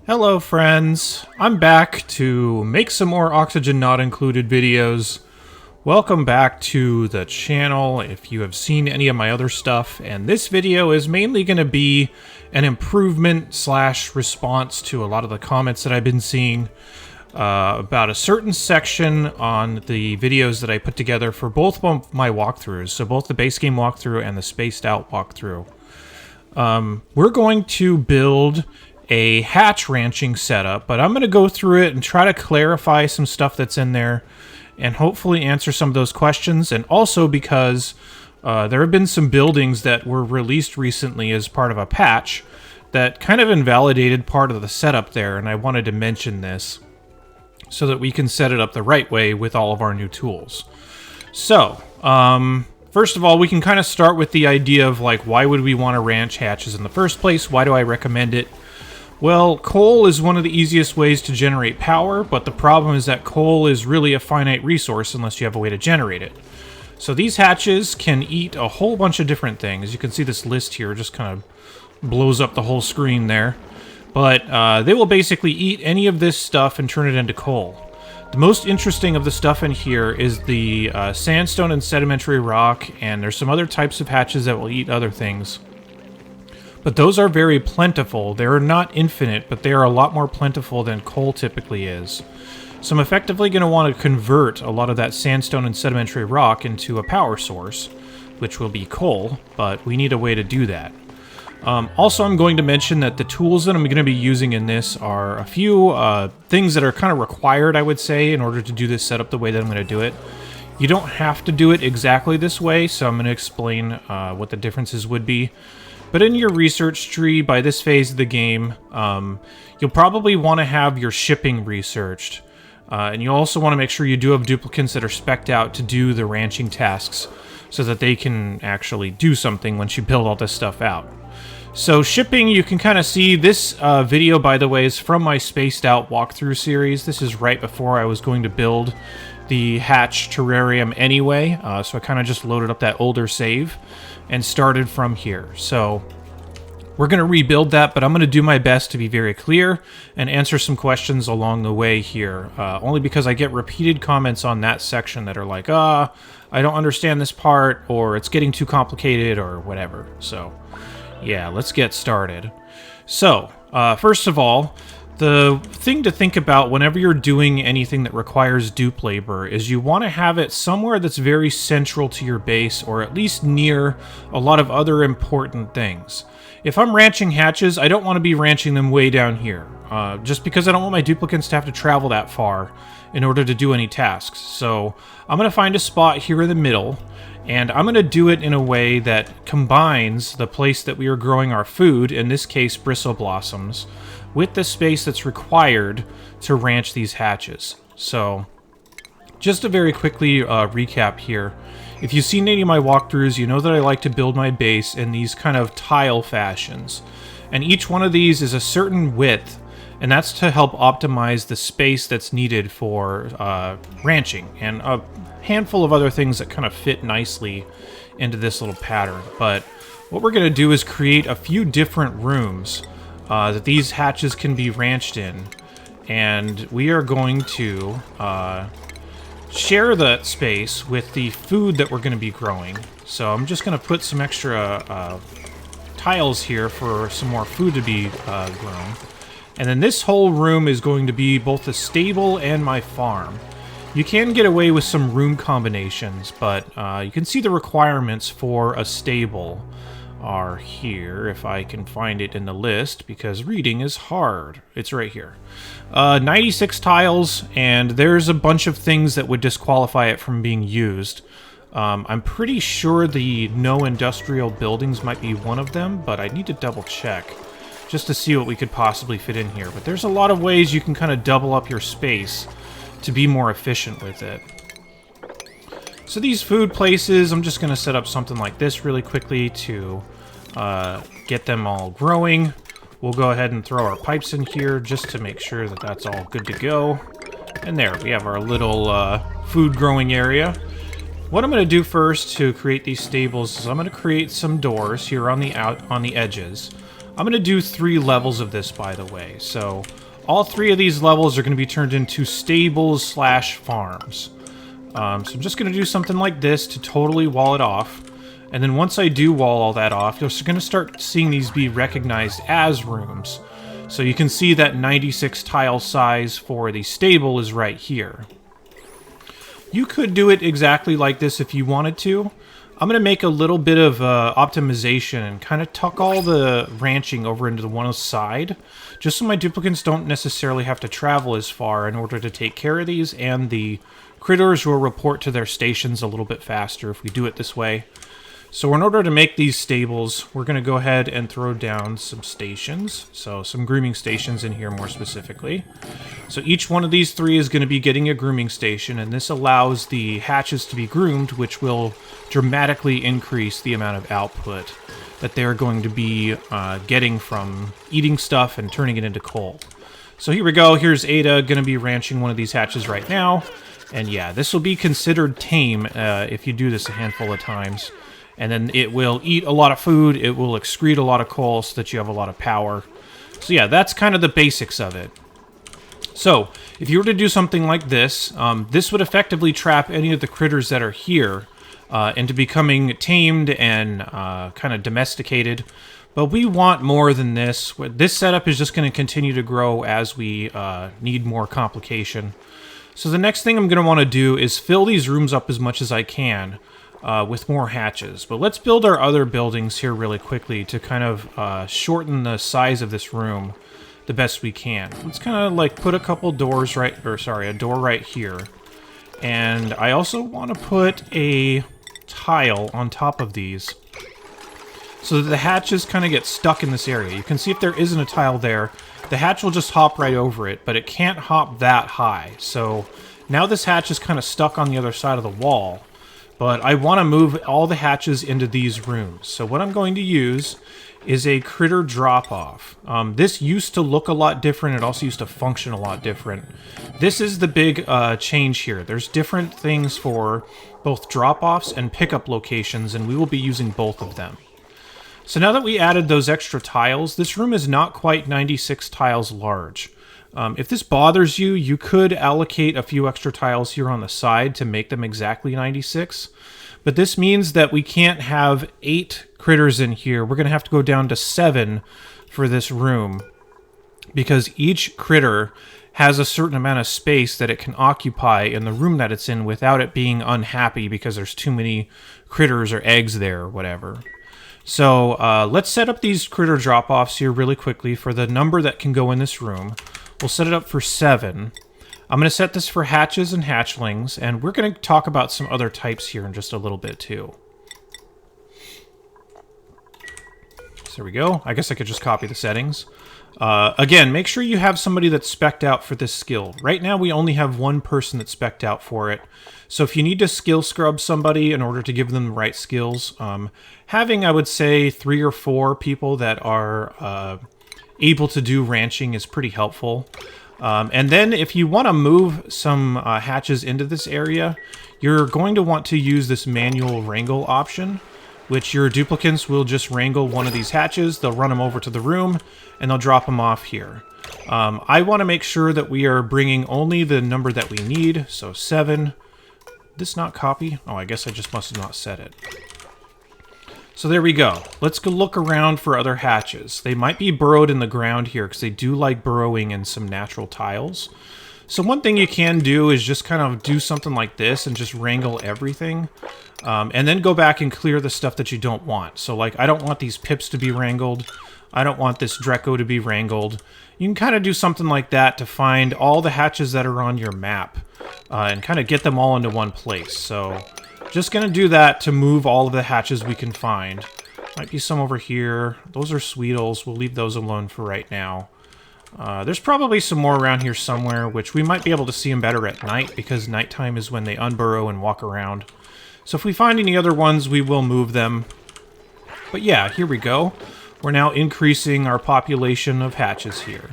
Hello friends, I'm back to make some more Oxygen Not Included videos. Welcome back to the channel if you have seen any of my other stuff, and this video is mainly going to be an improvement slash response to a lot of the comments that I've been seeing about a certain section on the videos that I put together for both of my walkthroughs, so both the base game walkthrough and the spaced out walkthrough. We're going to build a hatch ranching setup, but I'm going to go through it and try to clarify some stuff that's in there and hopefully answer some of those questions. And also because there have been some buildings that were released recently as part of a patch that kind of invalidated part of the setup there, and I wanted to mention this so that we can set it up the right way with all of our new tools. So, first of all, we can kind of start with the idea of, like, why would we want to ranch hatches in the first place? Why do I recommend it? Well, coal is one of the easiest ways to generate power, but the problem is that coal is really a finite resource unless you have a way to generate it. So these hatches can eat a whole bunch of different things. You can see this list here just kind of blows up the whole screen there. But they will basically eat any of this stuff and turn it into coal. The most interesting of the stuff in here is the sandstone and sedimentary rock, and there's some other types of hatches that will eat other things. But those are very plentiful. They're not infinite, but they are a lot more plentiful than coal typically is. So I'm effectively going to want to convert a lot of that sandstone and sedimentary rock into a power source, which will be coal, but we need a way to do that. Also, I'm going to mention that the tools that I'm going to be using in this are a few things that are kind of required, I would say, in order to do this setup the way that I'm going to do it. You don't have to do it exactly this way, so I'm going to explain what the differences would be. But in your research tree, by this phase of the game, you'll probably want to have your shipping researched. And you also want to make sure you do have duplicants that are spec'd out to do the ranching tasks so that they can actually do something once you build all this stuff out. So shipping, you can kind of see this video, by the way, is from my spaced out walkthrough series. This is right before I was going to build the hatch terrarium anyway, so I kind of just loaded up that older save and started from here. So we're going to rebuild that, but I'm going to do my best to be very clear and answer some questions along the way here, only because I get repeated comments on that section that are like, I don't understand this part, or it's getting too complicated, or whatever. So yeah, let's get started. So first of all, the thing to think about whenever you're doing anything that requires dupe labor is you want to have it somewhere that's very central to your base, or at least near a lot of other important things. If I'm ranching hatches, I don't want to be ranching them way down here, just because I don't want my duplicants to have to travel that far in order to do any tasks. So I'm going to find a spot here in the middle, and I'm going to do it in a way that combines the place that we are growing our food, in this case bristle blossoms, with the space that's required to ranch these hatches. So just to very quickly recap here, if you've seen any of my walkthroughs, you know that I like to build my base in these kind of tile fashions. And each one of these is a certain width, and that's to help optimize the space that's needed for ranching, and a handful of other things that kind of fit nicely into this little pattern. But what we're going to do is create a few different rooms that these hatches can be ranched in, and we are going to share that space with the food that we're going to be growing. So I'm just going to put some extra tiles here for some more food to be grown. And then this whole room is going to be both a stable and my farm. You can get away with some room combinations, but you can see the requirements for a stable are here, if I can find it in the list, because reading is hard. It's right here. 96 tiles, and there's a bunch of things that would disqualify it from being used. I'm pretty sure the no industrial buildings might be one of them, but I need to double check just to see what we could possibly fit in here. But there's a lot of ways you can kind of double up your space to be more efficient with it. So these food places, I'm just going to set up something like this really quickly to get them all growing. We'll go ahead and throw our pipes in here just to make sure that that's all good to go. And there, we have our little food growing area. What I'm going to do first to create these stables is I'm going to create some doors here on the edges. I'm going to do 3 levels of this, by the way. So all 3 of these levels are going to be turned into stables slash farms. So I'm just going to do something like this to totally wall it off. And then once I do wall all that off, you're going to start seeing these be recognized as rooms. So you can see that 96 tile size for the stable is right here. You could do it exactly like this if you wanted to. I'm going to make a little bit of optimization and kind of tuck all the ranching over into the one side, just so my duplicants don't necessarily have to travel as far in order to take care of these, and the critters will report to their stations a little bit faster if we do it this way. So in order to make these stables, we're going to go ahead and throw down some stations. So some grooming stations in here more specifically. So each one of these 3 is going to be getting a grooming station, and this allows the hatches to be groomed, which will dramatically increase the amount of output that they're going to be getting from eating stuff and turning it into coal. So here we go. Here's Ada going to be ranching one of these hatches right now. And yeah, this will be considered tame if you do this a handful of times. And then it will eat a lot of food, it will excrete a lot of coal so that you have a lot of power. So yeah, that's kind of the basics of it. So, if you were to do something like this, this would effectively trap any of the critters that are here into becoming tamed and kind of domesticated. But we want more than this. This setup is just going to continue to grow as we need more complication. So the next thing I'm going to want to do is fill these rooms up as much as I can. With more hatches. But let's build our other buildings here really quickly to kind of shorten the size of this room the best we can. Let's kind of like put a couple doors a door right here. And I also want to put a tile on top of these so that the hatches kind of get stuck in this area. You can see if there isn't a tile there, the hatch will just hop right over it, but it can't hop that high. So now this hatch is kind of stuck on the other side of the wall. But I want to move all the hatches into these rooms. So what I'm going to use is a critter drop-off. This used to look a lot different. It also used to function a lot different. This is the big change here. There's different things for both drop-offs and pickup locations, and we will be using both of them. So now that we added those extra tiles, this room is not quite 96 tiles large. If this bothers you, you could allocate a few extra tiles here on the side to make them exactly 96. But this means that we can't have 8 critters in here. We're going to have to go down to 7 for this room, because each critter has a certain amount of space that it can occupy in the room that it's in without it being unhappy because there's too many critters or eggs there or whatever. So let's set up these critter drop-offs here really quickly for the number that can go in this room. We'll set it up for 7. I'm going to set this for hatches and hatchlings, and we're going to talk about some other types here in just a little bit too. So there we go. I guess I could just copy the settings. Again, make sure you have somebody that's spec'd out for this skill. Right now we only have one person that's spec'd out for it. So if you need to skill scrub somebody in order to give them the right skills, having, I would say, 3 or 4 people that are able to do ranching is pretty helpful. And then if you want to move some hatches into this area, you're going to want to use this manual wrangle option, which your duplicants will just wrangle one of these hatches, they'll run them over to the room, and they'll drop them off here. I want to make sure that we are bringing only the number that we need, so 7. This not copy? Oh, I guess I just must have not set it. So there we go. Let's go look around for other hatches. They might be burrowed in the ground here because they do like burrowing in some natural tiles. So one thing you can do is just kind of do something like this and just wrangle everything. And then go back and clear the stuff that you don't want. So like, I don't want these pips to be wrangled. I don't want this Dreco to be wrangled. You can kind of do something like that to find all the hatches that are on your map and kind of get them all into one place. So just going to do that to move all of the hatches we can find. Might be some over here. Those are Sweetles. We'll leave those alone for right now. There's probably some more around here somewhere, which we might be able to see them better at night because nighttime is when they unburrow and walk around. So if we find any other ones, we will move them. But yeah, here we go. We're now increasing our population of hatches here.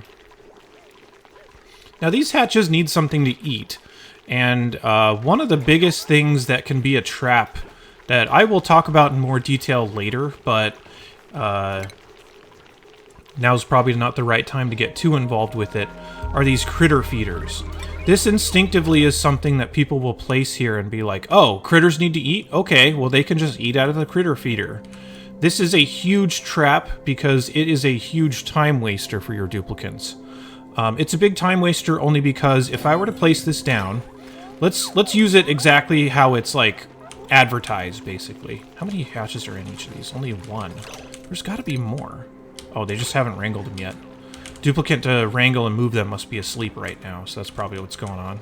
Now these hatches need something to eat. And one of the biggest things that can be a trap that I will talk about in more detail later, but now's probably not the right time to get too involved with it, are these critter feeders. This instinctively is something that people will place here and be like, oh, critters need to eat? Okay, well they can just eat out of the critter feeder. This is a huge trap because it is a huge time waster for your duplicants. It's a big time waster only because if I were to place this down, let's use it exactly how it's like advertised, basically. How many hatches are in each of these? Only one. There's got to be more. Oh, they just haven't wrangled them yet. Duplicant to wrangle and move them must be asleep right now, so that's probably what's going on.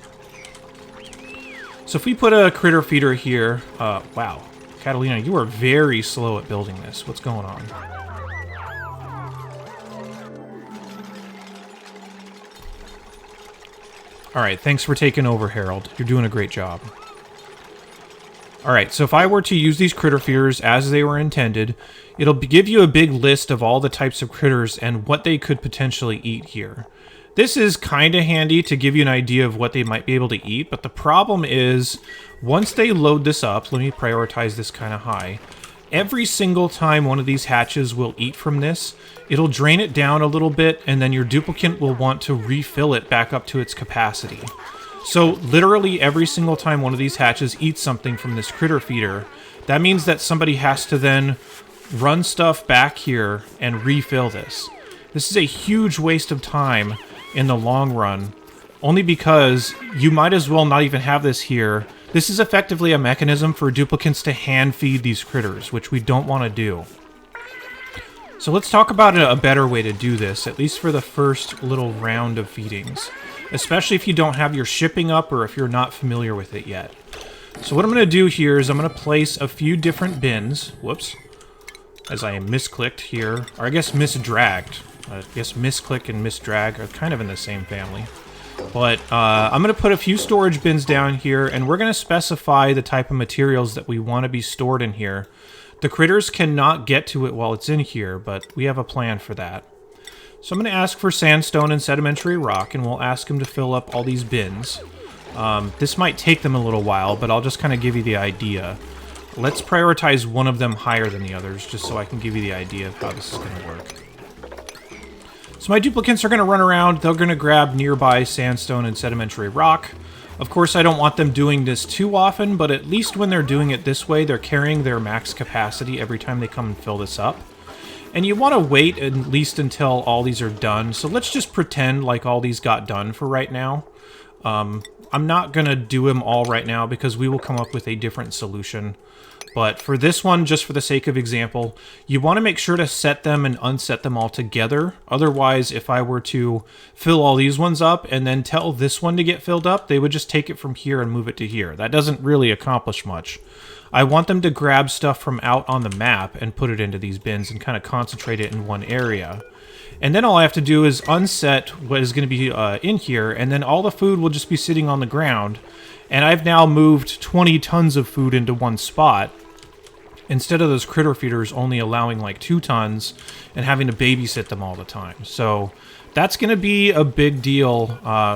So if we put a critter feeder here... wow. Catalina, you are very slow at building this. What's going on? Alright, thanks for taking over, Harold. You're doing a great job. Alright, so if I were to use these critter feeders as they were intended, it'll give you a big list of all the types of critters and what they could potentially eat here. This is kind of handy to give you an idea of what they might be able to eat, but the problem is, once they load this up, let me prioritize this kind of high, every single time one of these hatches will eat from this, it'll drain it down a little bit, and then your duplicant will want to refill it back up to its capacity. So literally every single time one of these hatches eats something from this critter feeder, that means that somebody has to then run stuff back here and refill this. This is a huge waste of time in the long run, only because you might as well not even have this here. This is effectively a mechanism for duplicants to hand feed these critters, which we don't want to do. So let's talk about a better way to do this, at least for the first little round of feedings. Especially if you don't have your shipping up or if you're not familiar with it yet. So what I'm going to do here is I'm going to place a few different bins. Whoops. As I misclicked here. Or I guess misdragged. I guess misclick and misdrag are kind of in the same family. But I'm going to put a few storage bins down here, and we're going to specify the type of materials that we want to be stored in here. The critters cannot get to it while it's in here, but we have a plan for that. So I'm going to ask for sandstone and sedimentary rock, and we'll ask them to fill up all these bins. This might take them a little while, but I'll just kind of give you the idea. Let's prioritize one of them higher than the others, just so I can give you the idea of how this is going to work. So my duplicants are going to run around. They're going to grab nearby sandstone and sedimentary rock. Of course, I don't want them doing this too often, but at least when they're doing it this way, they're carrying their max capacity every time they come and fill this up. And you want to wait at least until all these are done. So let's just pretend like all these got done for right now. I'm not going to do them all right now because we will come up with a different solution. But for this one, just for the sake of example, you want to make sure to set them and unset them all together. Otherwise, if I were to fill all these ones up and then tell this one to get filled up, they would just take it from here and move it to here. That doesn't really accomplish much. I want them to grab stuff from out on the map and put it into these bins and kind of concentrate it in one area. And then all I have to do is unset what is going to be in here, and then all the food will just be sitting on the ground. And I've now moved 20 tons of food into one spot, instead of those critter feeders only allowing like 2 tons and having to babysit them all the time. So that's going to be a big deal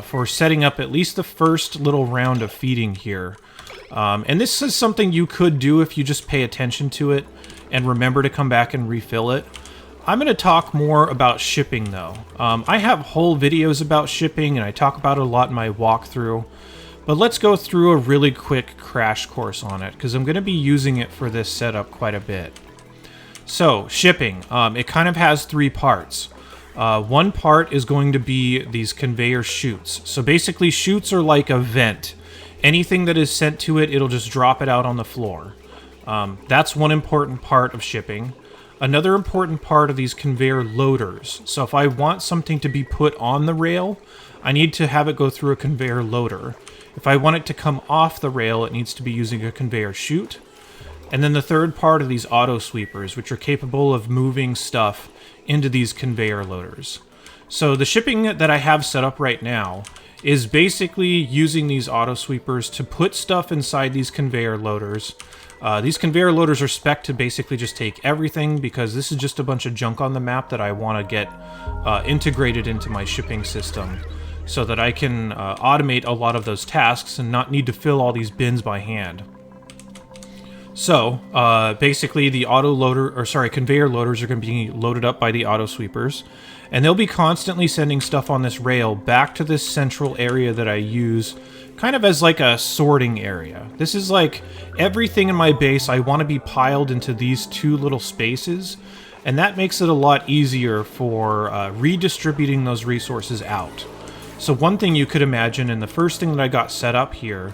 for setting up at least the first little round of feeding here. And this is something you could do if you just pay attention to it and remember to come back and refill it. I'm going to talk more about shipping, though. I have whole videos about shipping, and I talk about it a lot in my walkthrough. But let's go through a really quick crash course on it, because I'm going to be using it for this setup quite a bit. So, shipping. It kind of has 3 parts. One part is going to be these conveyor chutes. So basically, chutes are like a vent. Anything that is sent to it, it'll just drop it out on the floor. That's one important part of shipping. Another important part of these conveyor loaders. So if I want something to be put on the rail, I need to have it go through a conveyor loader. If I want it to come off the rail, it needs to be using a conveyor chute. And then the third part of these auto sweepers, which are capable of moving stuff into these conveyor loaders. So the shipping that I have set up right now is basically using these auto sweepers to put stuff inside these conveyor loaders. These conveyor loaders are spec'd to basically just take everything, because this is just a bunch of junk on the map that I want to get integrated into my shipping system, so that I can automate a lot of those tasks and not need to fill all these bins by hand. So, basically the conveyor loaders are going to be loaded up by the auto sweepers, And they'll be constantly sending stuff on this rail back to this central area that I use kind of as like a sorting area. This is like everything in my base I want to be piled into these two little spaces, and that makes it a lot easier for redistributing those resources out. So one thing you could imagine, and the first thing that I got set up here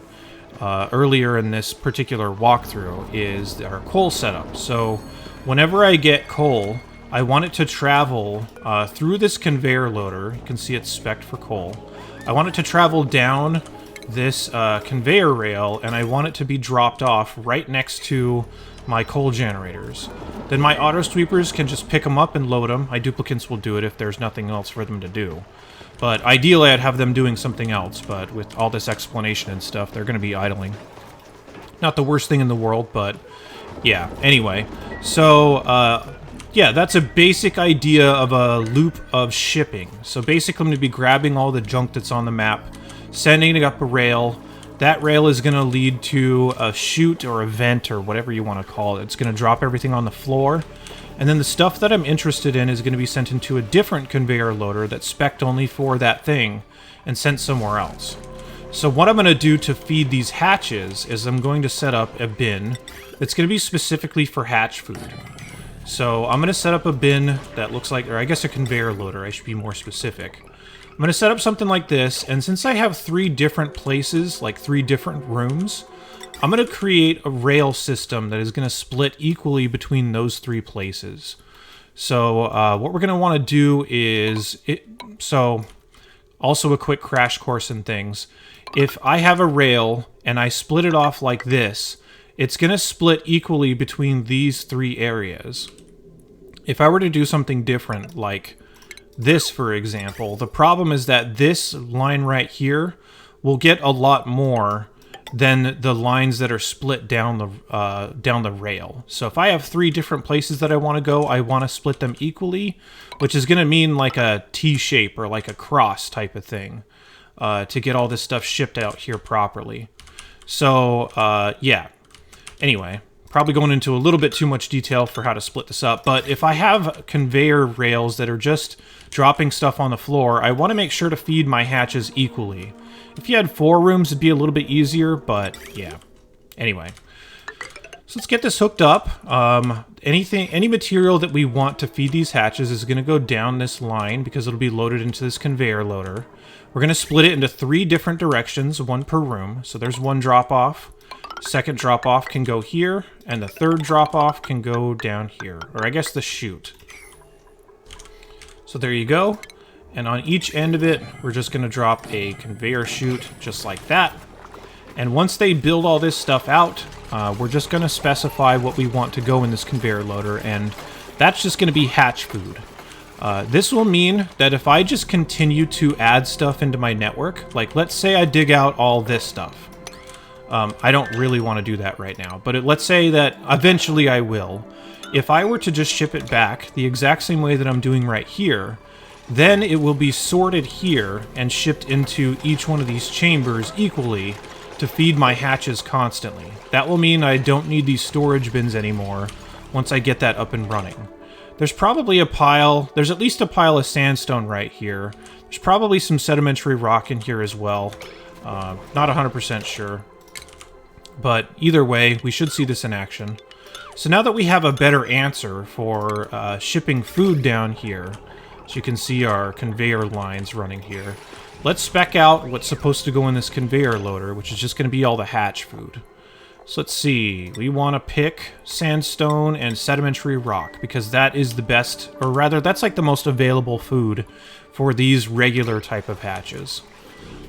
earlier in this particular walkthrough, is our coal setup. So whenever I get coal, I want it to travel through this conveyor loader. You can see it's spec'd for coal. I want it to travel down this conveyor rail, and I want it to be dropped off right next to my coal generators. Then my auto sweepers can just pick them up and load them. My duplicates will do it if there's nothing else for them to do. But ideally I'd have them doing something else, but with all this explanation and stuff, they're going to be idling. Not the worst thing in the world, but yeah. Anyway, so yeah, that's a basic idea of a loop of shipping. So basically I'm going to be grabbing all the junk that's on the map, sending it up a rail. That rail is going to lead to a chute or a vent or whatever you want to call it. It's going to drop everything on the floor. And then the stuff that I'm interested in is going to be sent into a different conveyor loader that's spec'd only for that thing and sent somewhere else. So what I'm going to do to feed these hatches is I'm going to set up a bin that's going to be specifically for hatch food. So I'm going to set up a bin that looks like, or I guess a conveyor loader, I should be more specific. I'm going to set up something like this, and since I have 3 different places, like 3 different rooms, I'm going to create a rail system that is going to split equally between those 3 places. So what we're going to want to do is, so also a quick crash course in things. If I have a rail and I split it off like this, it's going to split equally between these 3 areas. If I were to do something different, like this, for example, the problem is that this line right here will get a lot more than the lines that are split down the rail. So if I have 3 different places that I want to go, I want to split them equally, which is going to mean like a T shape or like a cross type of thing to get all this stuff shipped out here properly. So yeah. Anyway, probably going into a little bit too much detail for how to split this up, but if I have conveyor rails that are just dropping stuff on the floor, I want to make sure to feed my hatches equally. If you had 4 rooms, it'd be a little bit easier, but yeah. Anyway, so let's get this hooked up. Any material that we want to feed these hatches is going to go down this line because it'll be loaded into this conveyor loader. We're going to split it into 3 different directions, 1 per room. So there's 1 drop-off. Second drop-off can go here, and the third drop-off can go down here, or I guess the chute. So there you go. And on each end of it, we're just going to drop a conveyor chute just like that. And once they build all this stuff out, we're just going to specify what we want to go in this conveyor loader, and that's just going to be hatch food. This will mean that if I just continue to add stuff into my network, like let's say I dig out all this stuff. I don't really want to do that right now, but let's say that eventually I will. If I were to just ship it back the exact same way that I'm doing right here, then it will be sorted here and shipped into each one of these chambers equally to feed my hatches constantly. That will mean I don't need these storage bins anymore once I get that up and running. There's probably a pile, there's at least a pile of sandstone right here. There's probably some sedimentary rock in here as well. Not 100% sure. But either way, we should see this in action. So now that we have a better answer for shipping food down here, so you can see our conveyor lines running here, let's spec out what's supposed to go in this conveyor loader, which is just going to be all the hatch food. So let's see, we want to pick sandstone and sedimentary rock, because that is the best, or rather, that's like the most available food for these regular type of hatches.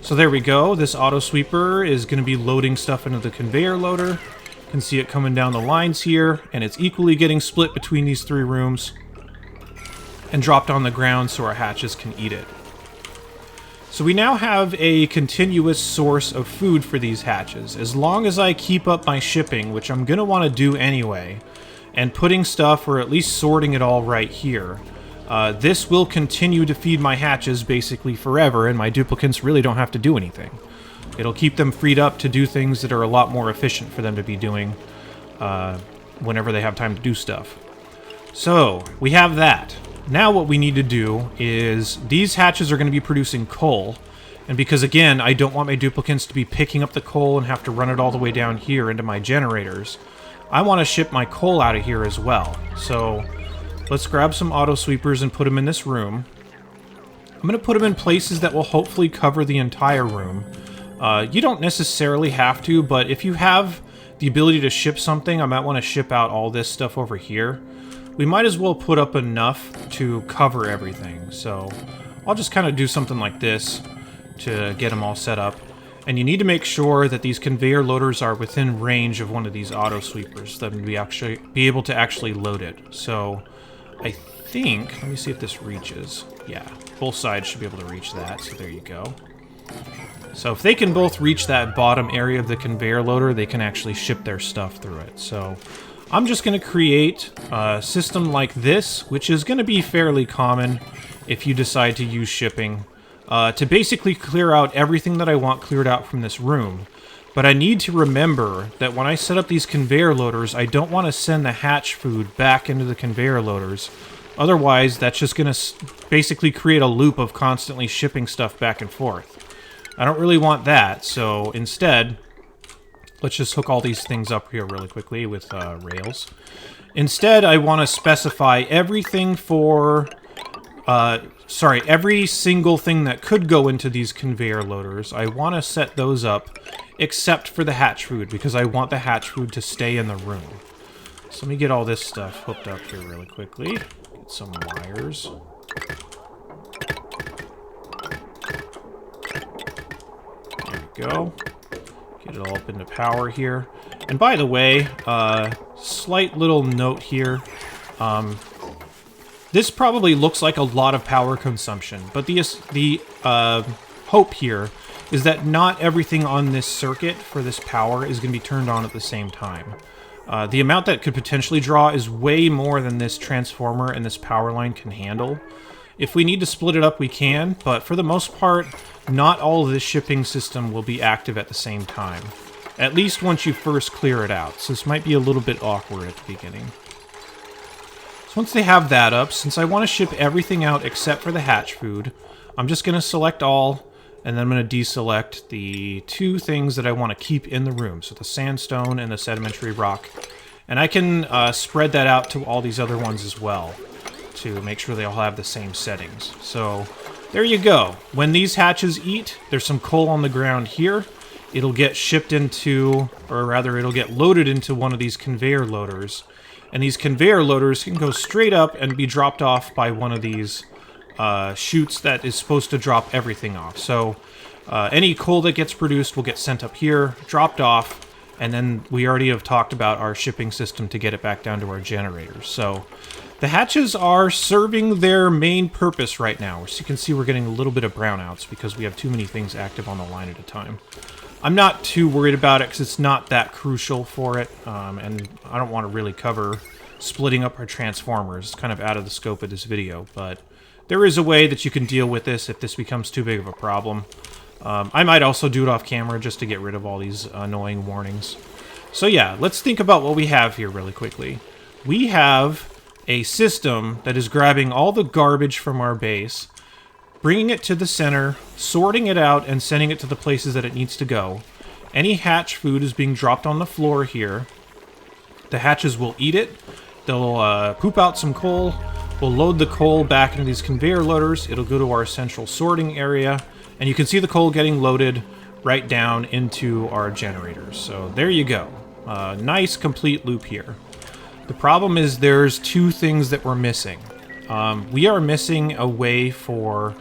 So there we go. This auto sweeper is going to be loading stuff into the conveyor loader. You can see it coming down the lines here, and it's equally getting split between these 3 rooms and dropped on the ground so our hatches can eat it. So we now have a continuous source of food for these hatches. As long as I keep up my shipping, which I'm going to want to do anyway, and putting stuff, or at least sorting it all right here, this will continue to feed my hatches basically forever, and my duplicates really don't have to do anything. It'll keep them freed up to do things that are a lot more efficient for them to be doing whenever they have time to do stuff. So, we have that. Now what we need to do is, these hatches are going to be producing coal, and because again, I don't want my duplicants to be picking up the coal and have to run it all the way down here into my generators, I want to ship my coal out of here as well. So let's grab some auto sweepers and put them in this room. I'm going to put them in places that will hopefully cover the entire room. You don't necessarily have to, but if you have the ability to ship something, I might want to ship out all this stuff over here. We might as well put up enough to cover everything. So I'll just kind of do something like this to get them all set up. And you need to make sure that these conveyor loaders are within range of one of these auto sweepers, so that we actually be able to actually load it. So I think, let me see if this reaches. Yeah, both sides should be able to reach that, so there you go. So if they can both reach that bottom area of the conveyor loader, they can actually ship their stuff through it. So I'm just going to create a system like this, which is going to be fairly common if you decide to use shipping, to basically clear out everything that I want cleared out from this room. But I need to remember that when I set up these conveyor loaders, I don't want to send the hatch food back into the conveyor loaders. Otherwise, that's just going to basically create a loop of constantly shipping stuff back and forth. I don't really want that, so instead, let's just hook all these things up here really quickly with rails. Instead, I want to specify everything for... every single thing that could go into these conveyor loaders. I want to set those up, except for the hatch food, because I want the hatch food to stay in the room. So let me get all this stuff hooked up here really quickly. Get some wires. There we go. Get it all up into power here. And by the way, slight little note here. This probably looks like a lot of power consumption, but the hope here is that not everything on this circuit for this power is going to be turned on at the same time. The amount that could potentially draw is way more than this transformer and this power line can handle. If we need to split it up, we can, but for the most part, not all of this shipping system will be active at the same time. At least once you first clear it out, so this might be a little bit awkward at the beginning. So once they have that up, since I want to ship everything out except for the hatch food, I'm just going to select all, and then I'm going to deselect the two things that I want to keep in the room, so the sandstone and the sedimentary rock. And I can spread that out to all these other ones as well, to make sure they all have the same settings. So there you go. When these hatches eat, there's some coal on the ground here. It'll get shipped into, or rather it'll get loaded into one of these conveyor loaders. And these conveyor loaders can go straight up and be dropped off by one of these chutes that is supposed to drop everything off. So any coal that gets produced will get sent up here, dropped off, and then we already have talked about our shipping system to get it back down to our generators. So the hatches are serving their main purpose right now. As you can see, we're getting a little bit of brownouts because we have too many things active on the line at a time. I'm not too worried about it because it's not that crucial for it, and I don't want to really cover splitting up our transformers. It's kind of out of the scope of this video, but there is a way that you can deal with this if this becomes too big of a problem. I might also do it off camera just to get rid of all these annoying warnings. So yeah, let's think about what we have here really quickly. We have a system that is grabbing all the garbage from our base, bringing it to the center, sorting it out, and sending it to the places that it needs to go. Any hatch food is being dropped on the floor here. The hatches will eat it. They'll poop out some coal. We'll load the coal back into these conveyor loaders. It'll go to our central sorting area. And you can see the coal getting loaded right down into our generators. So there you go. Nice complete loop here. The problem is there's two things that we're missing. We are missing a way for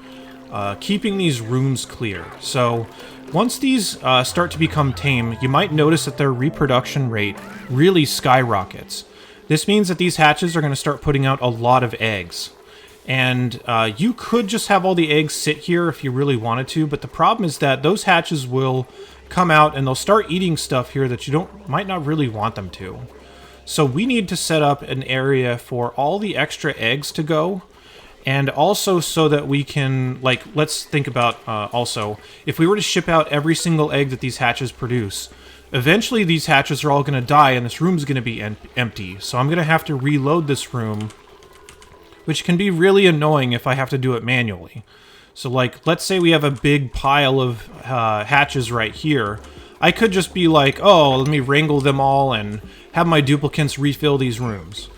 keeping these rooms clear. So once these start to become tame, you might notice that their reproduction rate really skyrockets. This means that these hatches are going to start putting out a lot of eggs. And you could just have all the eggs sit here if you really wanted to, but the problem is that those hatches will come out and they'll start eating stuff here that you might not really want them to. So we need to set up an area for all the extra eggs to go, and also so that we can, like, let's think about also, if we were to ship out every single egg that these hatches produce, eventually these hatches are all going to die and this room's going to be empty. So I'm going to have to reload this room which can be really annoying if I have to do it manually. So like, let's say we have a big pile of hatches right here. I could just be like, oh, let me wrangle them all and have my duplicates refill these rooms.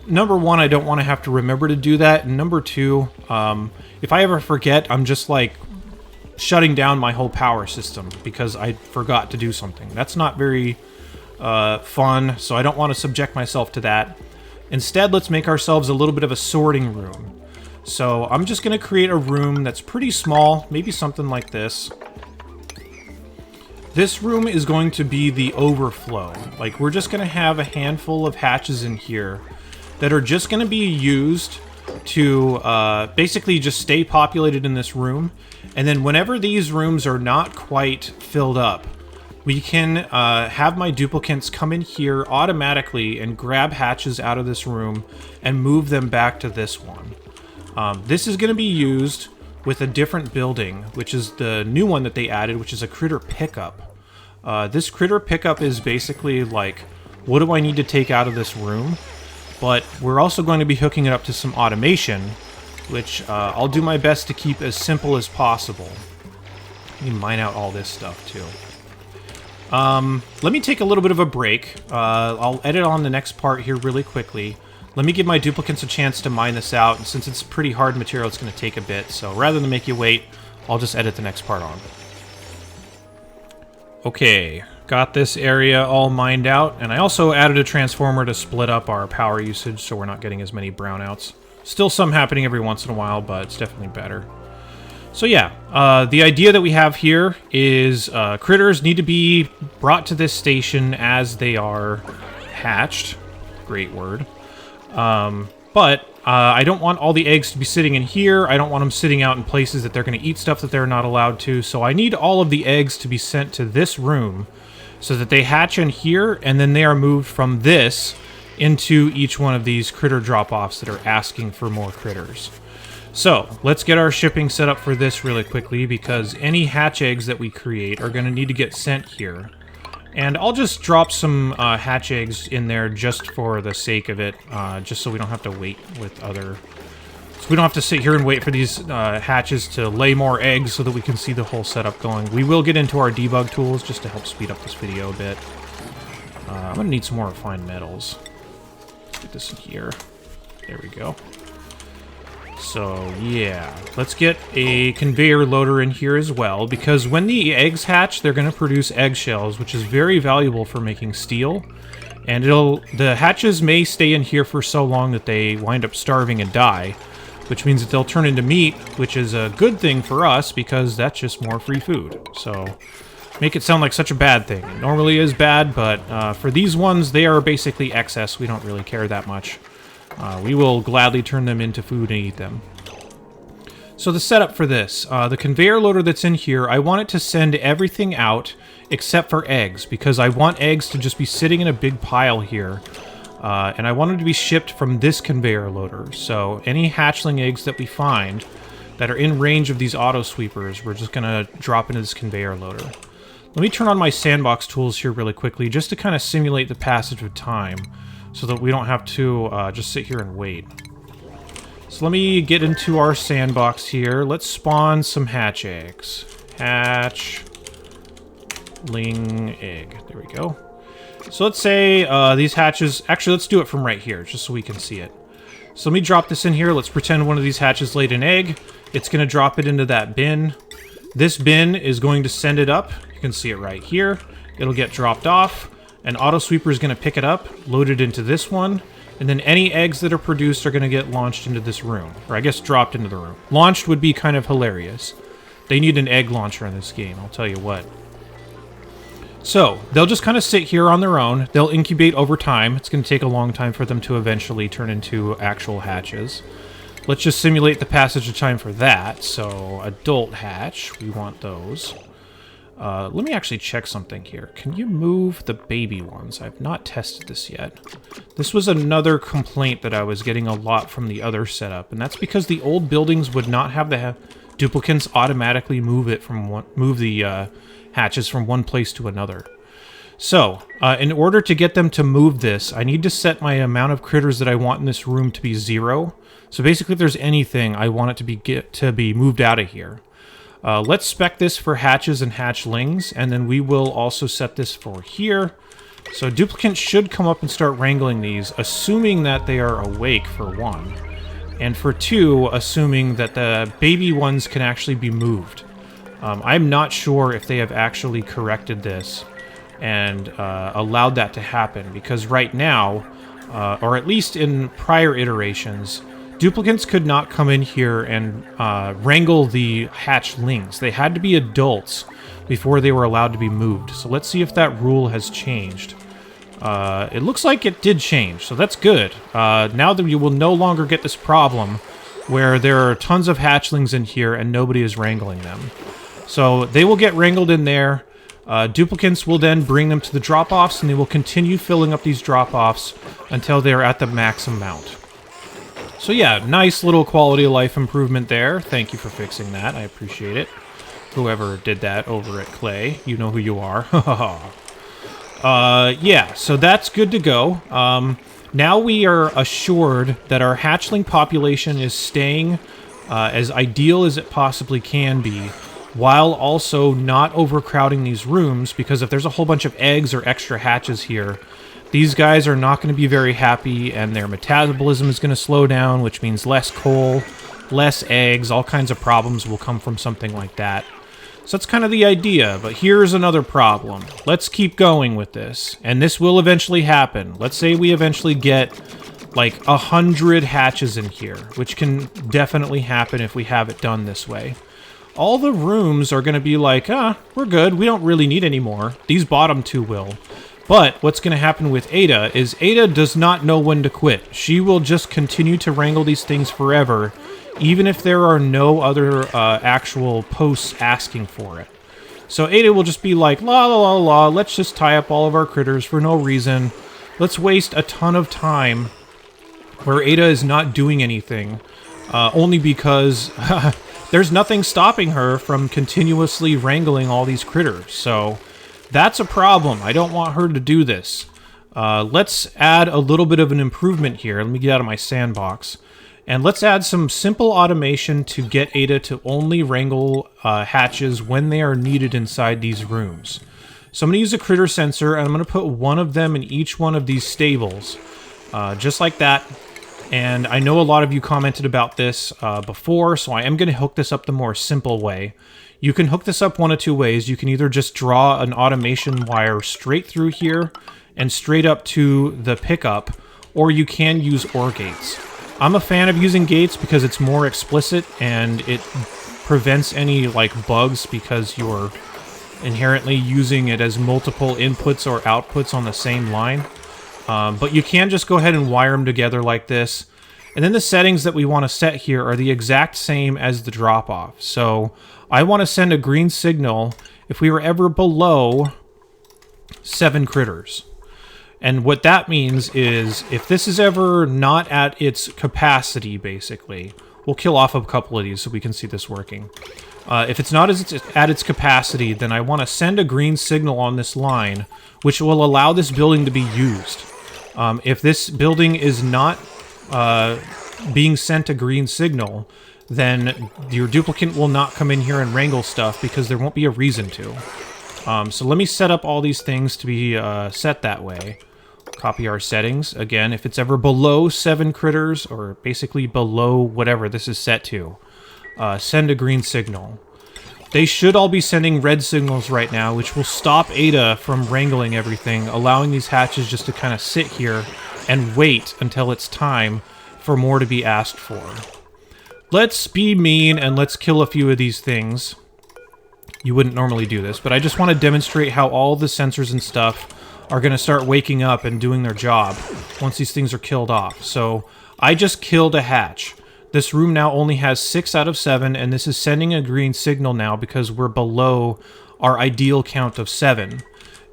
Number one, I don't want to have to remember to do that. And number two, if I ever forget, I'm just like shutting down my whole power system because I forgot to do something. That's not very fun, so I don't want to subject myself to that. Instead, let's make ourselves a little bit of a sorting room. So I'm just going to create a room that's pretty small, maybe something like this. This room is going to be the overflow. Like, we're just going to have a handful of hatches in here that are just going to be used to basically just stay populated in this room. And then whenever these rooms are not quite filled up, we can have my duplicates come in here automatically and grab hatches out of this room and move them back to this one. This is going to be used with a different building, which is the new one that they added, which is a critter pickup. This critter pickup is basically like, what do I need to take out of this room? But we're also going to be hooking it up to some automation, which I'll do my best to keep as simple as possible. Let me mine out all this stuff too. Let me take a little bit of a break. I'll edit on the next part here really quickly. Let me give my duplicates a chance to mine this out, and since it's pretty hard material, it's going to take a bit, so rather than make you wait, I'll just edit the next part on. Okay, got this area all mined out, and I also added a transformer to split up our power usage so we're not getting as many brownouts. Still some happening every once in a while, but it's definitely better. So yeah, the idea that we have here is critters need to be brought to this station as they are hatched. Great word. But I don't want all the eggs to be sitting in here. I don't want them sitting out in places that they're going to eat stuff that they're not allowed to. So I need all of the eggs to be sent to this room so that they hatch in here, and then they are moved from this into each one of these critter drop-offs that are asking for more critters. So let's get our shipping set up for this really quickly, because any hatch eggs that we create are going to need to get sent here. And I'll just drop some hatch eggs in there just for the sake of it, just so we don't have to wait with other... So we don't have to sit here and wait for these hatches to lay more eggs so that we can see the whole setup going. We will get into our debug tools just to help speed up this video a bit. I'm going to need some more refined metals. Let's get this in here. There we go. So, yeah, let's get a conveyor loader in here as well, because when the eggs hatch, they're going to produce eggshells, which is very valuable for making steel. And the hatches may stay in here for so long that they wind up starving and die, which means that they'll turn into meat, which is a good thing for us, because that's just more free food. So, make it sound like such a bad thing. It normally is bad, but for these ones, they are basically excess. We don't really care that much. We will gladly turn them into food and eat them. So the setup for this, the conveyor loader that's in here, I want it to send everything out except for eggs, because I want eggs to just be sitting in a big pile here. And I want them to be shipped from this conveyor loader. So any hatchling eggs that we find that are in range of these auto sweepers, we're just going to drop into this conveyor loader. Let me turn on my sandbox tools here really quickly, just to kind of simulate the passage of time, so that we don't have to just sit here and wait. So let me get into our sandbox here. Let's spawn some hatch eggs. Hatchling egg. There we go. So let's say these hatches... Actually, let's do it from right here, just so we can see it. So let me drop this in here. Let's pretend one of these hatches laid an egg. It's going to drop it into that bin. This bin is going to send it up. You can see it right here. It'll get dropped off. An auto sweeper is going to pick it up, load it into this one, and then any eggs that are produced are going to get launched into this room. Or I guess dropped into the room. Launched would be kind of hilarious. They need an egg launcher in this game, I'll tell you what. So, they'll just kind of sit here on their own. They'll incubate over time. It's going to take a long time for them to eventually turn into actual hatches. Let's just simulate the passage of time for that. So, adult hatch, we want those. Let me actually check something here. Can you move the baby ones? I've not tested this yet. This was another complaint that I was getting a lot from the other setup, and that's because the old buildings would not have the duplicates automatically move the hatches from one place to another. So, in order to get them to move this, I need to set my amount of critters that I want in this room to be 0. So basically, if there's anything, I want it to be moved out of here. Let's spec this for hatches and hatchlings, and then we will also set this for here. So duplicants should come up and start wrangling these, assuming that they are awake, for one. And for two, assuming that the baby ones can actually be moved. I'm not sure if they have actually corrected this and allowed that to happen, because right now, or at least in prior iterations, duplicants could not come in here and wrangle the hatchlings. They had to be adults before they were allowed to be moved. So let's see if that rule has changed. It looks like it did change, so that's good. Now that you will no longer get this problem where there are tons of hatchlings in here and nobody is wrangling them. So they will get wrangled in there. Duplicants will then bring them to the drop-offs, and they will continue filling up these drop-offs until they're at the max amount. So yeah, nice little quality of life improvement there. Thank you for fixing that. I appreciate it. Whoever did that over at Clay, you know who you are. Yeah, so that's good to go. Now we are assured that our hatchling population is staying as ideal as it possibly can be, while also not overcrowding these rooms, because if there's a whole bunch of eggs or extra hatches here, these guys are not going to be very happy, and their metabolism is going to slow down, which means less coal, less eggs, all kinds of problems will come from something like that. So that's kind of the idea, but here's another problem. Let's keep going with this, and this will eventually happen. Let's say we eventually get like 100 hatches in here, which can definitely happen if we have it done this way. All the rooms are going to be like, we're good, we don't really need any more. These bottom two will. But what's going to happen with Ada is Ada does not know when to quit. She will just continue to wrangle these things forever, even if there are no other actual posts asking for it. So Ada will just be like, la la la la, let's just tie up all of our critters for no reason. Let's waste a ton of time where Ada is not doing anything, only because there's nothing stopping her from continuously wrangling all these critters. So that's a problem. I don't want her to do this. Let's add a little bit of an improvement here. Let me get out of my sandbox. And let's add some simple automation to get Ada to only wrangle hatches when they are needed inside these rooms. So I'm going to use a critter sensor, and I'm going to put one of them in each one of these stables. Just like that. And I know a lot of you commented about this before, so I am going to hook this up the more simple way. You can hook this up one of two ways. You can either just draw an automation wire straight through here and straight up to the pickup, or you can use OR gates. I'm a fan of using gates because it's more explicit and it prevents any like bugs because you're inherently using it as multiple inputs or outputs on the same line. But you can just go ahead and wire them together like this. And then the settings that we want to set here are the exact same as the drop-off. So I want to send a green signal if we were ever below 7 critters. And what that means is if this is ever not at its capacity, basically, we'll kill off a couple of these so we can see this working. If it's not at its capacity, then I want to send a green signal on this line, which will allow this building to be used. If this building is not being sent a green signal, then your duplicant will not come in here and wrangle stuff because there won't be a reason to. So let me set up all these things to be set that way. Copy our settings. Again, if it's ever below 7 critters, or basically below whatever this is set to, send a green signal. They should all be sending red signals right now, which will stop Ada from wrangling everything, allowing these hatches just to kind of sit here and wait until it's time for more to be asked for. Let's be mean and let's kill a few of these things. You wouldn't normally do this, but I just want to demonstrate how all the sensors and stuff are going to start waking up and doing their job once these things are killed off. So I just killed a hatch. This room now only has 6 out of 7, and this is sending a green signal now because we're below our ideal count of 7.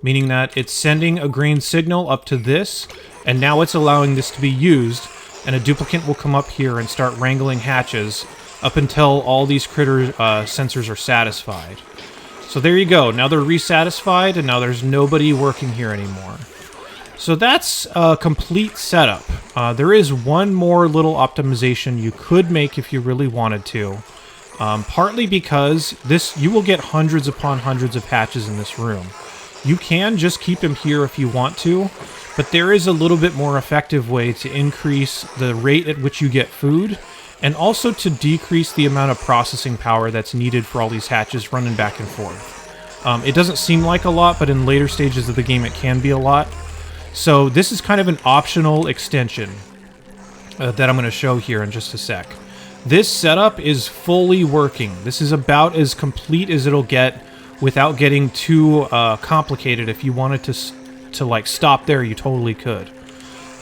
Meaning that it's sending a green signal up to this, and now it's allowing this to be used, and a duplicant will come up here and start wrangling hatches up until all these critter sensors are satisfied. So there you go. Now they're resatisfied, and now there's nobody working here anymore. So that's a complete setup. There is one more little optimization you could make if you really wanted to. Partly because you will get hundreds upon hundreds of hatches in this room. You can just keep them here if you want to, but there is a little bit more effective way to increase the rate at which you get food, and also to decrease the amount of processing power that's needed for all these hatches running back and forth. It doesn't seem like a lot, but in later stages of the game it can be a lot. So this is kind of an optional extension that I'm going to show here in just a sec. This setup is fully working. This is about as complete as it'll get without getting too complicated. If you wanted to like stop there, you totally could.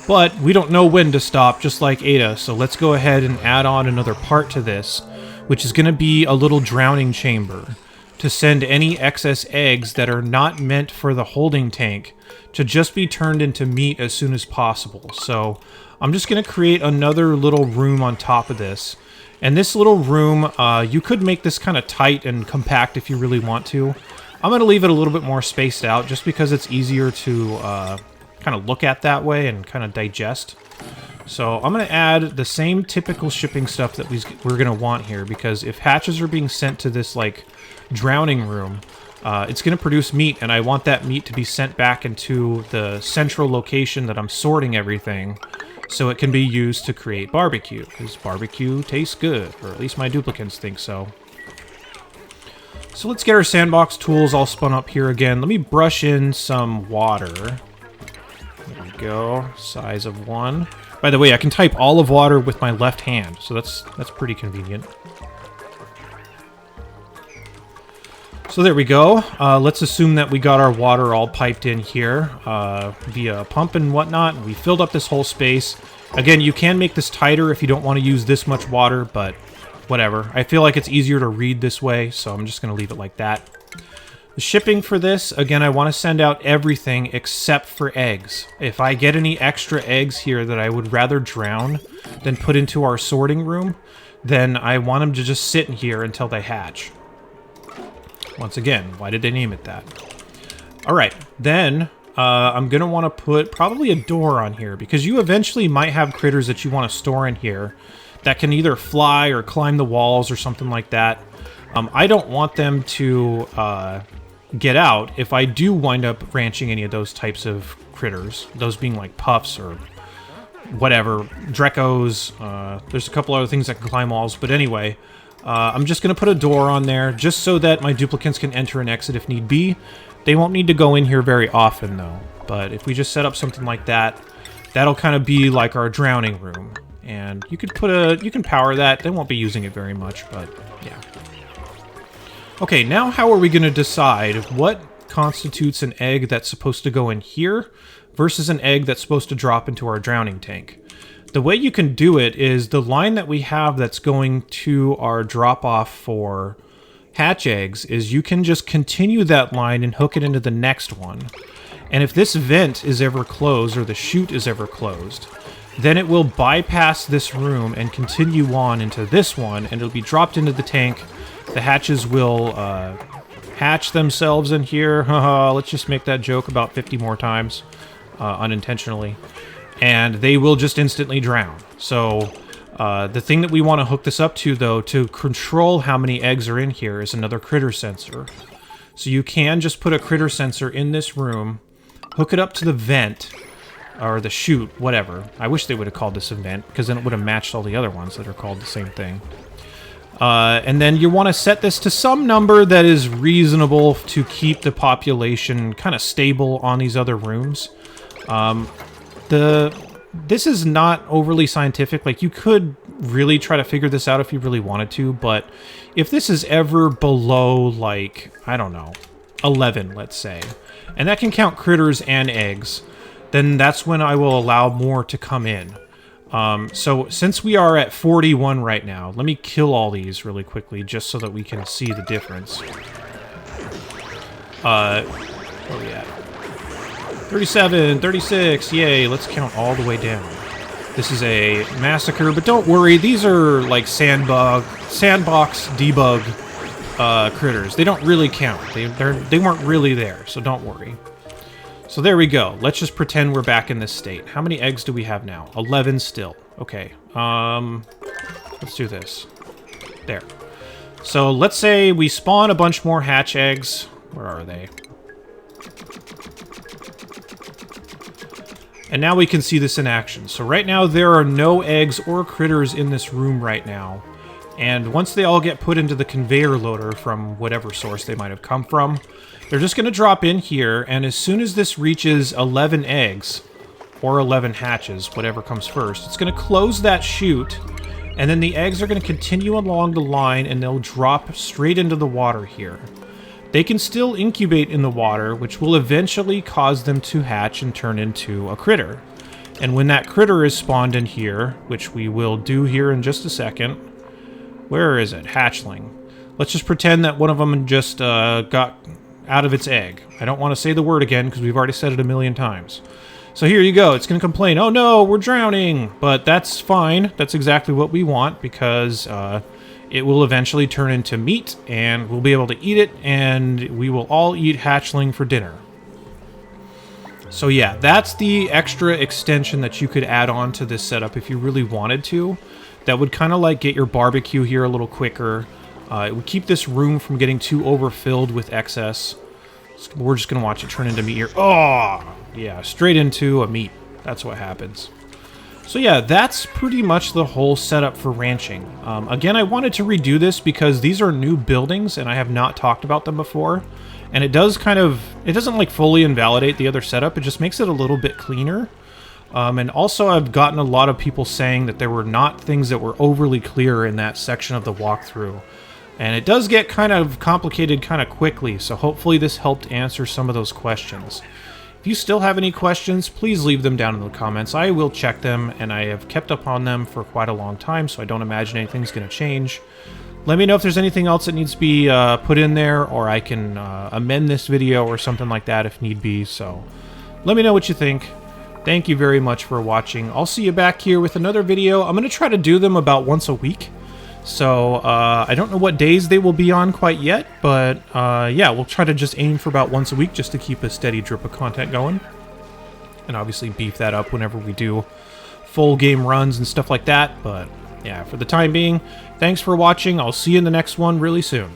But we don't know when to stop, just like Ada, so let's go ahead and add on another part to this, which is going to be a little drowning chamber to send any excess eggs that are not meant for the holding tank to just be turned into meat as soon as possible. So I'm just going to create another little room on top of this. And this little room, you could make this kind of tight and compact if you really want to. I'm going to leave it a little bit more spaced out just because it's easier to kind of look at that way and kind of digest. So I'm going to add the same typical shipping stuff that we're going to want here, because if hatches are being sent to this like drowning room, it's going to produce meat, and I want that meat to be sent back into the central location that I'm sorting everything, so it can be used to create barbecue, because barbecue tastes good, or at least my duplicants think so. So let's get our sandbox tools all spun up here again. Let me brush in some water. There we go, size of 1. By the way, I can type all of water with my left hand, so that's pretty convenient. So there we go. Let's assume that we got our water all piped in here via a pump and whatnot. We filled up this whole space. Again, you can make this tighter if you don't want to use this much water, but whatever. I feel like it's easier to read this way, so I'm just going to leave it like that. The shipping for this, again, I want to send out everything except for eggs. If I get any extra eggs here that I would rather drown than put into our sorting room, then I want them to just sit in here until they hatch. Once again, why did they name it that? Alright, then I'm going to want to put probably a door on here, because you eventually might have critters that you want to store in here that can either fly or climb the walls or something like that. I don't want them to get out if I do wind up ranching any of those types of critters, those being like puffs or whatever, Drecos. There's a couple other things that can climb walls, but anyway, I'm just going to put a door on there just so that my duplicants can enter and exit if need be. They won't need to go in here very often, though. But if we just set up something like that, that'll kind of be like our drowning room. And you could you can power that. They won't be using it very much, but yeah. Okay, now how are we going to decide what constitutes an egg that's supposed to go in here versus an egg that's supposed to drop into our drowning tank? The way you can do it is the line that we have that's going to our drop-off for hatch eggs is you can just continue that line and hook it into the next one. And if this vent is ever closed, or the chute is ever closed, then it will bypass this room and continue on into this one, and it'll be dropped into the tank. The hatches will hatch themselves in here. Haha, let's just make that joke about 50 more times, unintentionally. And they will just instantly drown. So the thing that we want to hook this up to, though, to control how many eggs are in here, is another critter sensor. So you can just put a critter sensor in this room, hook it up to the vent, or the chute, whatever. I wish they would have called this a vent, because then it would have matched all the other ones that are called the same thing. And then you want to set this to some number that is reasonable to keep the population kind of stable on these other rooms. This is not overly scientific. Like, you could really try to figure this out if you really wanted to, but if this is ever below, like, I don't know, 11, let's say, and that can count critters and eggs, then that's when I will allow more to come in. So since we are at 41 right now, let me kill all these really quickly just so that we can see the difference. Where are we at? 37, 36, yay, let's count all the way down. This is a massacre, but don't worry, these are like sandbox debug critters. They don't really count. They weren't really there, so don't worry. So there we go. Let's just pretend we're back in this state. How many eggs do we have now? 11 still. Okay. Let's do this. There. So let's say we spawn a bunch more hatch eggs. Where are they? And now we can see this in action. So right now there are no eggs or critters in this room right now. And once they all get put into the conveyor loader from whatever source they might have come from, they're just going to drop in here, and as soon as this reaches 11 eggs, or 11 hatches, whatever comes first, it's going to close that chute, and then the eggs are going to continue along the line, and they'll drop straight into the water here. They can still incubate in the water, which will eventually cause them to hatch and turn into a critter. And when that critter is spawned in here, which we will do here in just a second, where is it? Hatchling. Let's just pretend that one of them just got out of its egg. I don't want to say the word again because we've already said it a million times. So here you go. It's going to complain, oh no, we're drowning. But that's fine. That's exactly what we want because it will eventually turn into meat and we'll be able to eat it and we will all eat hatchling for dinner. So yeah, that's the extra extension that you could add on to this setup if you really wanted to. That would kind of like get your barbecue here a little quicker. It would keep this room from getting too overfilled with excess. We're just going to watch it turn into meat here. Oh, yeah, straight into a meat. That's what happens. So yeah, that's pretty much the whole setup for ranching. Again, I wanted to redo this because these are new buildings and I have not talked about them before. And it does it doesn't like fully invalidate the other setup. It just makes it a little bit cleaner. And also I've gotten a lot of people saying that there were not things that were overly clear in that section of the walkthrough. And it does get kind of complicated kind of quickly, so hopefully this helped answer some of those questions. If you still have any questions, please leave them down in the comments. I will check them, and I have kept up on them for quite a long time, so I don't imagine anything's going to change. Let me know if there's anything else that needs to be put in there, or I can amend this video or something like that if need be. So let me know what you think. Thank you very much for watching. I'll see you back here with another video. I'm going to try to do them about once a week. So, I don't know what days they will be on quite yet, but, yeah, we'll try to just aim for about once a week just to keep a steady drip of content going. And obviously beef that up whenever we do full game runs and stuff like that, but, yeah, for the time being, thanks for watching. I'll see you in the next one really soon.